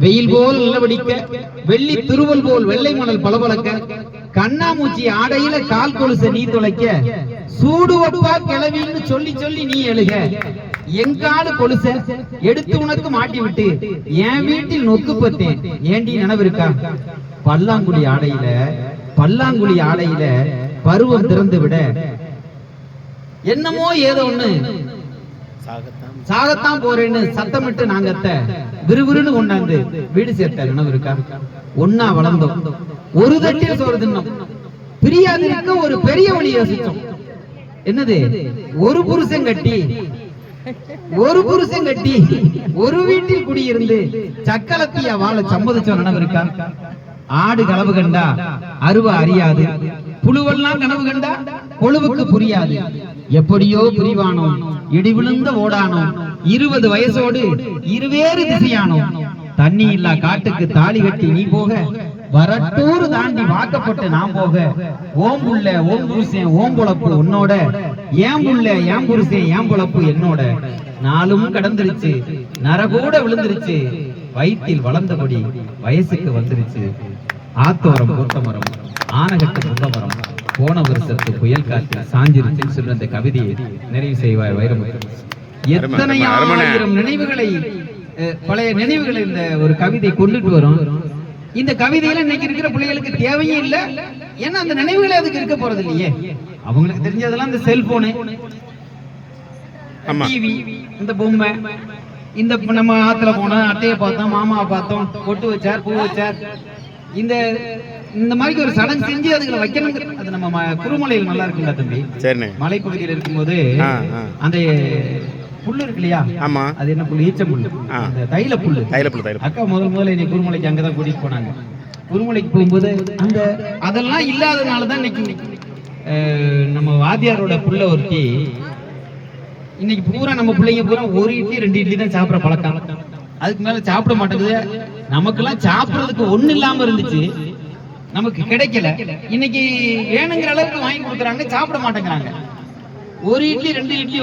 வெயில் போல் நிலவடிக்க, வெள்ளி திருவல் போல் வெள்ளை மணல் பளபளக்க, கண்ணாமூச்சி ஆடையில கால் கொலுச நீ துளைக்க, சூடுவப்பா கிளவின்னு சொல்லி சொல்லி நீ எழுக, எங்காலு கொலுச எடுத்து உனக்கு மாட்டி விட்டு என் வீட்டில் நொத்து பத்தேன் ஏண்டி நினைவிருக்கா? பல்லாங்குழி ஆடையில பருவம் திறந்து விட என்னமோ ஏதோ ஒண்ணு சாகத்தான் போறேன்னு சத்தமிட்டு நாங்கத்த விறுவிறுன்னு கொண்டாந்து வீடு சேர்த்த நினைவு இருக்கா? ஒன்னா வளர்ந்தோம், ஒரு தட்டில் சோறு தின்னோம், பிரியாதிருக்க ஒரு பெரிய வழி யோசிச்சோம். என்னது? ஒரு புருஷன் கட்டி ஒரு வீட்டில் குடியிருந்து சக்கலத்தியா வாழ சம்மதிச்சோம் நினைவு இருக்கா? ஆடு களவு கண்டா அருவ அறியாது, புழுவெல்லாம் கனவு கண்டா பொழுவுக்கு புரியாது, எப்படியோ புரிவானோம், இடி விழுந்த ஓடானோம், 20 வயசோடு இருவேறு திசையானோம், தண்ணி இல்லா காட்டுக்கு தாலி கட்டி நீ போக, வரட்டூர் தாண்டி வாக்கப்பட்டு நான் போக, ஓம் புள்ள ஓம் புருஷன் ஓம் பொழப்பு உன்னோட, ஏன் புள்ள ஏன் புருஷன் ஏன் பொழப்பு என்னோட, நாளும் கடந்துருச்சு நரகூட விழுந்துருச்சு, வயிற்றில் வளர்ந்தபடி வயசுக்கு வந்துருச்சு, ஆத்தோரம் பூத்தமரம் ஆனகட்டு புத்தமரம், போன வருஷத்து புயல் காற்று சாஞ்சிருச்சுன்னு சொல்ற அந்த கவிதையை நிறைவு செய்வாய் வைரமுத்து. எத்தனை ஆயிரம் நினைவுகளை, பழைய நினைவுகளை இந்த ஒரு கவிதை கொண்டுட்டு வரும். இந்த கவிதையில இன்னைக்கு இருக்கிற பிள்ளைகளுக்கு தேவையே இல்லை, ஏன்னா அந்த நினைவுகளே அதுக்கு இருக்க போறது இல்லையே. அவங்களுக்கு தெரிஞ்சதெல்லாம் இந்த செல்போனு, டிவி, இந்த பொம்மை, இந்த நம்ம ஆத்துல போனோம், அட்டையை பார்த்தோம், மாமாவை பார்த்தோம், பொட்டு வச்சார் பூ வச்சார், இந்த மாதிரி ஒரு சடங்கு செஞ்சு அதுகளை வைக்கணும். அது நம்ம குருமலையில் நல்லா இருக்குல்ல தம்பி, மலைப்பகுதியில் இருக்கும்போது அந்த புல்லு இருக்கு இல்லையா, அது என்ன புல்லு? ஈச்ச புல்லு, தைல புல்லு. அக்கா முதல்ல இன்னைக்கு குருமலைக்கு அங்கதான் கூட்டிட்டு போனாங்க. குருமலைக்கு போகும்போது அந்த அதெல்லாம் இல்லாதனாலதான் இன்னைக்கு நம்ம வாத்தியாரோட புள்ள ஒருத்தி இன்னைக்கு பூரா நம்ம பிள்ளைங்க பூரா ஒரு இட்லி 2 இட்லி தான் சாப்பிட பழக்கம், அதுக்கு மேல சாப்பிட மாட்டேங்குது. நமக்கெல்லாம் சாப்பிடறதுக்கு ஒண்ணு இல்லாம இருந்துச்சு, நமக்கு கிடைக்கல. இன்னைக்கு வேணுங்கிற அளவுக்கு வாங்கி கொடுக்குறாங்க, சாப்பிட மாட்டேங்கிறாங்க. ஒரு இட்லி 2 இட்லி